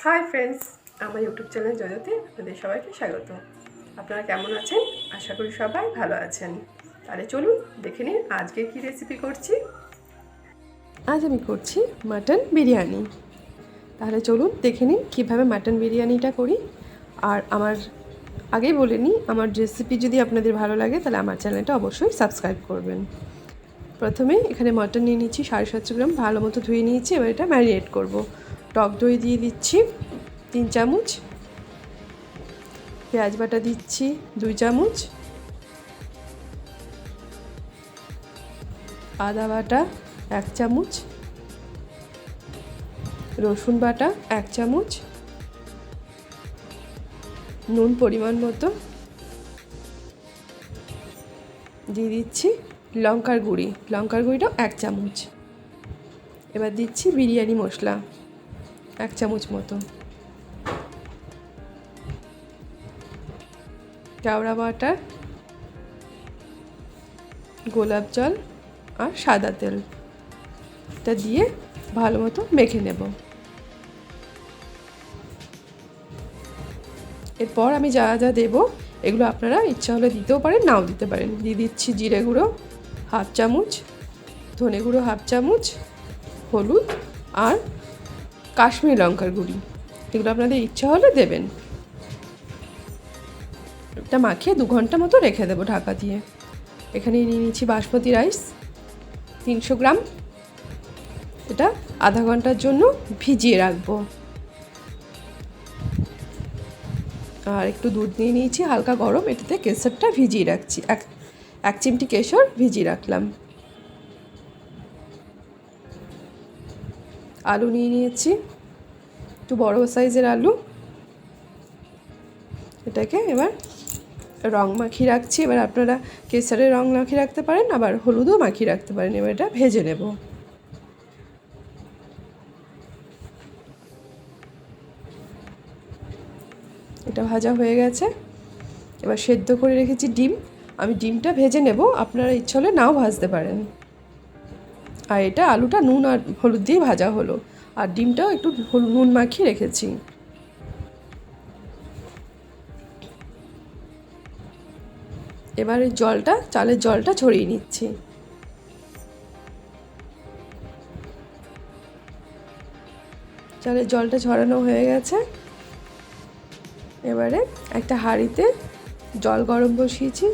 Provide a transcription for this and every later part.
Hi friends, আমার YouTube channel জজোতে আপনাদের সবাইকে স্বাগত। আপনারা কেমন আছেন? আশা করি সবাই ভালো আছেন। তাহলে চলুন দেখে নিন আজকে কি রেসিপি করছি। আজ আমি করছি মাটন বিরিয়ানি। তাহলে চলুন দেখে নিন কীভাবে মাটন বিরিয়ানিটা করি। আর আগেই বলে নিই, আমার রেসিপি যদি আপনাদের ভালো লাগে তাহলে আমার চ্যানেলটা অবশ্যই সাবস্ক্রাইব করবেন। প্রথমে এখানে মাটন নিয়ে নিচ্ছি 750 গ্রাম, ভালো মতো ধুয়ে নিয়েছি। এবার এটা ম্যারিনেট করব। টক দই দিয়ে দিচ্ছি 3 চামচ, পেঁয়াজ বাটা দিচ্ছি 2 চামচ, আদা বাটা 1 চামচ, রসুন বাটা 1 চামচ, নুন পরিমাণ মতো দিয়ে দিচ্ছি, লঙ্কার গুঁড়িটাও 1 চামচ। এবার দিচ্ছি বিরিয়ানি মশলা 1 চামচ মতো, কেওড়া বাটা, গোলাপ জল আর সাদা তেল, এটা দিয়ে ভালো মতো মেখে নেব। এরপর আমি যা যা দেবো এগুলো আপনারা ইচ্ছা হলে দিতেও পারেন, নাও দিতে পারেন। দিয়ে দিচ্ছি জিরে গুঁড়ো 1/2 চামচ, ধনে গুঁড়ো 1/2 চামচ, হলুদ আর কাশ্মীরি লঙ্কার গুঁড়ি, এগুলো আপনাদের ইচ্ছা হলে দেবেন। এটা মাখিয়ে 2 ঘন্টা মতো রেখে দেবো ঢাকা দিয়ে। এখানে নিয়ে নিচ্ছি বাসমতি রাইস 300 গ্রাম, এটা আধা ঘন্টার জন্য ভিজিয়ে রাখবো। আর একটু দুধ নিয়ে নিয়েছি হালকা গরম, এটাতে কেশরটা ভিজিয়ে রাখছি, এক চিমটি কেশর ভিজিয়ে রাখলাম। আলু নিয়ে নিয়েছি, একটু বড় সাইজের আলু, এটাকে এবার রং মাখিয়ে রাখছি। এবার আপনারা কেশরের রং মাখিয়ে রাখতে পারেন, আবার হলুদও মাখিয়ে রাখতে পারেন। এবার এটা ভেজে নেব। এটা ভাজা হয়ে গেছে। এবার সেদ্ধ করে রেখেছি ডিম, আমি ডিমটা ভেজে নেব, আপনারা ইচ্ছা হলে নাও ভাজতে পারেন। আর এটা আলুটা নুন আর হলুদ দিয়ে ভাজা হলো, আর ডিমটাও একটু নুন মাখিয়ে রেখেছি। এবার এই চালের জলটা ছড়িয়ে নিচ্ছি। চালের জলটা ছড়ানো হয়ে গেছে। এবারে একটা হাঁড়িতে জল গরম বসিয়েছি,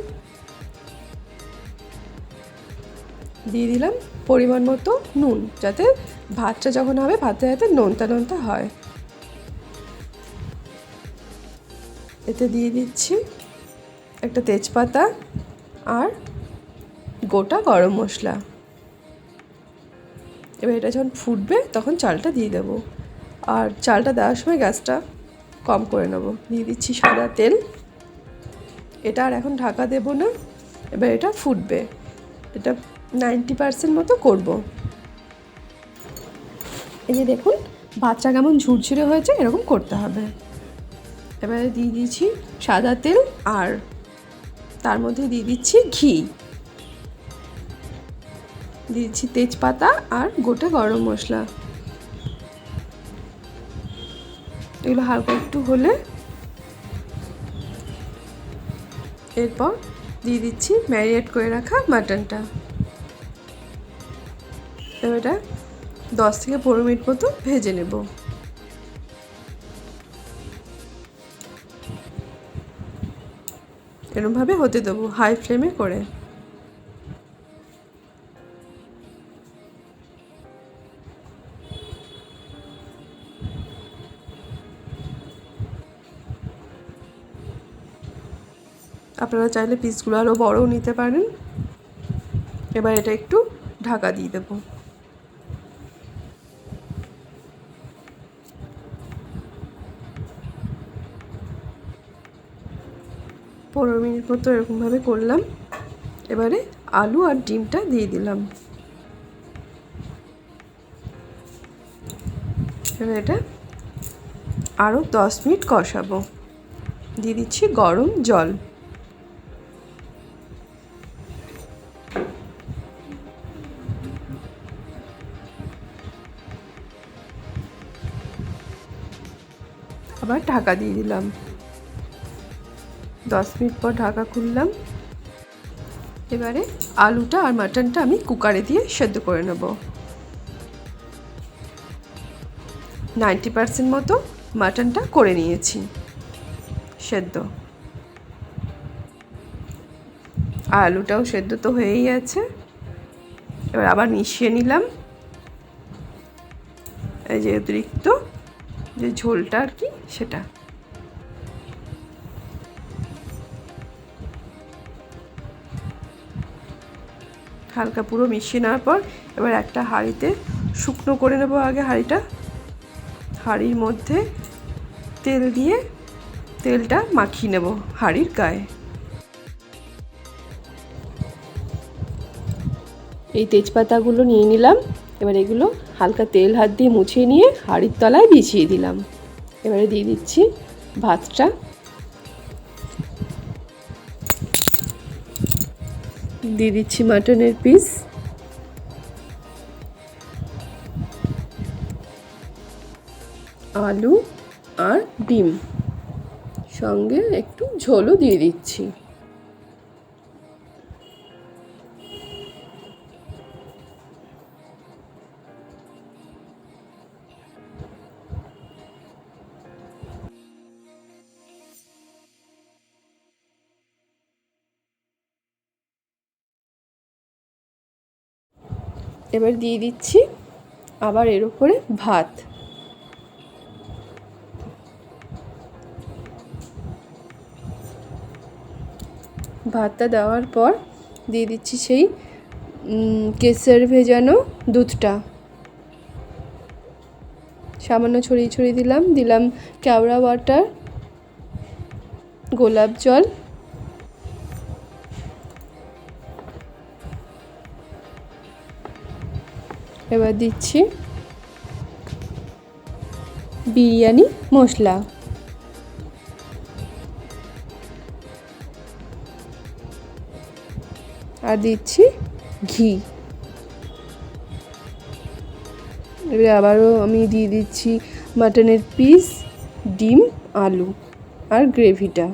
দিয়ে দিলাম পরিমাণ মতো নুন, যাতে ভাতটা যখন হবে ভাতে যাতে নোনতা নোনতা হয়। এতে দিয়ে দিচ্ছি একটা তেজপাতা আর গোটা গরম মশলা। এবার এটা যখন ফুটবে তখন চালটা দিয়ে দেবো, আর চালটা দেওয়ার সময় গ্যাসটা কম করে নেব। দিয়ে দিচ্ছি সাদা তেল, এটা আর এখন ঢাকা দেব না, এবার এটা ফুটবে। এটা 90% মতো করব। এই যে দেখুন ভাতটা কেমন ঝুরঝুরে হয়েছে, এরকম করতে হবে। এবারে দিয়ে দিচ্ছি সাদা তেল, আর তার মধ্যে দিয়ে দিচ্ছি ঘি, দিয়ে দিচ্ছি তেজপাতা আর গোটা গরম মশলা। এগুলো হালকা একটু হলে এরপর দিয়ে দিচ্ছি ম্যারিনেট করে রাখা মাটনটা। এবার এটা 10 থেকে 15 মিনিট মতো ভেজে নেব। এরকমভাবে হতে দেবো হাই ফ্লেমে করে। আপনারা চাইলে পিসগুলো আরও বড়ও নিতে পারেন। এবার এটা একটু ঢাকা দিয়ে দেবো। 15 মিনিট মতো এরকমভাবে করলাম। এবারে আলু আর ডিমটা দিয়ে দিলাম। এবার এটা আরও 10 মিনিট কষাবো। দিয়ে দিচ্ছি গরম জল। আবার ঢাকা দিয়ে দিলাম। 10 মিনিট পর ঢাকা খুললাম। এবারে আলুটা আর মাটনটা আমি কুকারে দিয়ে সেদ্ধ করে নেব। 90% মতো মাটনটা করে নিয়েছি সেদ্ধ, আর আলুটাও সেদ্ধ তো হয়েই আছে। এবার আবার মিশিয়ে নিলাম। এই যে অতিরিক্ত যে ঝোলটা আর কি, সেটা হালকা পুরো মিশিয়ে নেওয়ার পর এবার একটা হাঁড়িতে শুকনো করে নেব। আগে হাঁড়ির মধ্যে তেল দিয়ে তেলটা মাখিয়ে নেব হাঁড়ির গায়ে। এই তেজপাতাগুলো নিয়ে নিলাম। এবার এগুলো হালকা তেল হাত দিয়ে মুছিয়ে নিয়ে হাঁড়ির তলায় বিছিয়ে দিলাম। এবারে দিয়ে দিচ্ছি ভাতটা। দিয়ে দিচ্ছি মাটনের পিস, আলু আর ডিম, সঙ্গে একটু ঝোলও দিয়ে দিচ্ছি। এবার দিয়ে দিচ্ছি আবার এর উপরে ভাত। ভাতটা দেওয়ার পর দিয়ে দিচ্ছি সেই কেসের ভেজানো দুধটা, সামান্য ছড়িয়ে ছড়িয়ে দিলাম কেওড়া ওয়াটার, গোলাপ জল, এবার দিচ্ছি বিরিয়ানি মশলা, আর দিচ্ছি ঘি। এবারে আবারও আমি দিয়ে দিচ্ছি মাটনের পিস, ডিম, আলু আর গ্রেভিটা।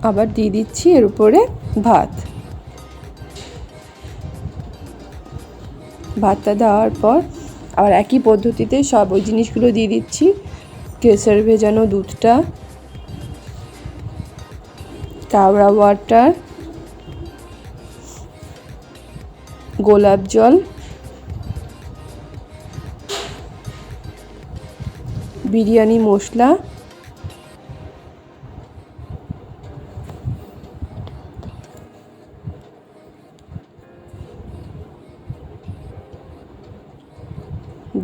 আবার দিয়ে দিচ্ছি এর উপরে ভাত। ভাতটা দেওয়ার পর আবার একই পদ্ধতিতে সব ওই জিনিসগুলো দিয়ে দিচ্ছি। কেসর ভেজানো দুধটা, কেওড়া ওয়াটার, গোলাপ জল, বিরিয়ানি মশলা,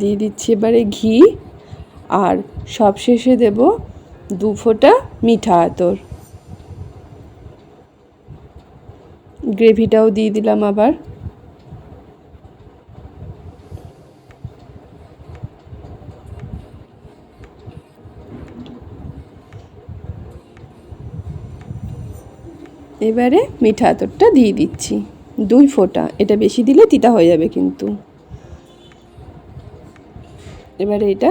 দিয়ে দিচ্ছি এবারে ঘি, আর সবশেষে দেব 2 ফোঁটা মিঠা আতর। গ্রেভিটাও দিয়ে দিলাম আবার। এবারে মিঠা আতরটা দিয়ে দিচ্ছি 2 ফোঁটা, এটা বেশি দিলে তিতা হয়ে যাবে কিন্তু। এবারে এটা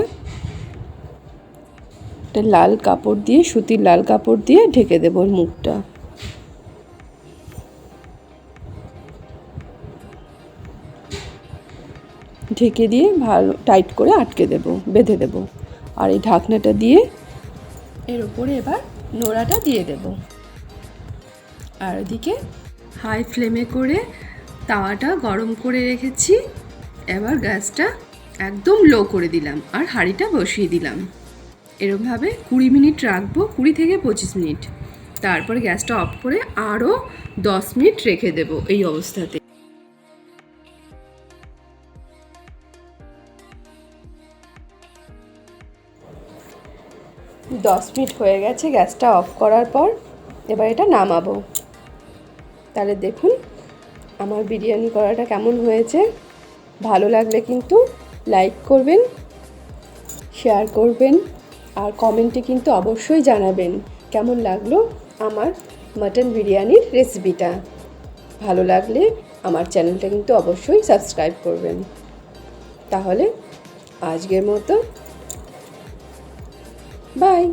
লাল কাপড় দিয়ে, সুতির লাল কাপড় দিয়ে ঢেকে দেব মুখটা। ঢেকে দিয়ে ভালো টাইট করে আটকে দেব, বেঁধে দেব। আর এই ঢাকনাটা দিয়ে এর উপরে এবার নোড়াটা দিয়ে দেব। আর ওদিকে হাই ফ্লেমে করে তাওয়াটা গরম করে রেখেছি। এবার গ্যাসটা একদম লো করে দিলাম আর হাঁড়িটা বসিয়ে দিলাম। এরকমভাবে 20 মিনিট রাখবো, 20 থেকে 25 মিনিট। তারপরে গ্যাসটা অফ করে আরও 10 মিনিট রেখে দেব এই অবস্থাতে। 10 মিনিট হয়ে গেছে গ্যাসটা অফ করার পর। এবার এটা নামাবো। তাহলে দেখুন আমার বিরিয়ানি করাটা কেমন হয়েছে। ভালো লাগলে কিন্তু লাইক করবেন, শেয়ার করবেন, আর কমেন্টে কিন্তু অবশ্যই জানাবেন কেমন লাগলো আমার মাটন বিরিয়ানির রেসিপিটা। ভালো লাগলে আমার চ্যানেলটা কিন্তু অবশ্যই সাবস্ক্রাইব করবেন। তাহলে আজকের মতো বাই।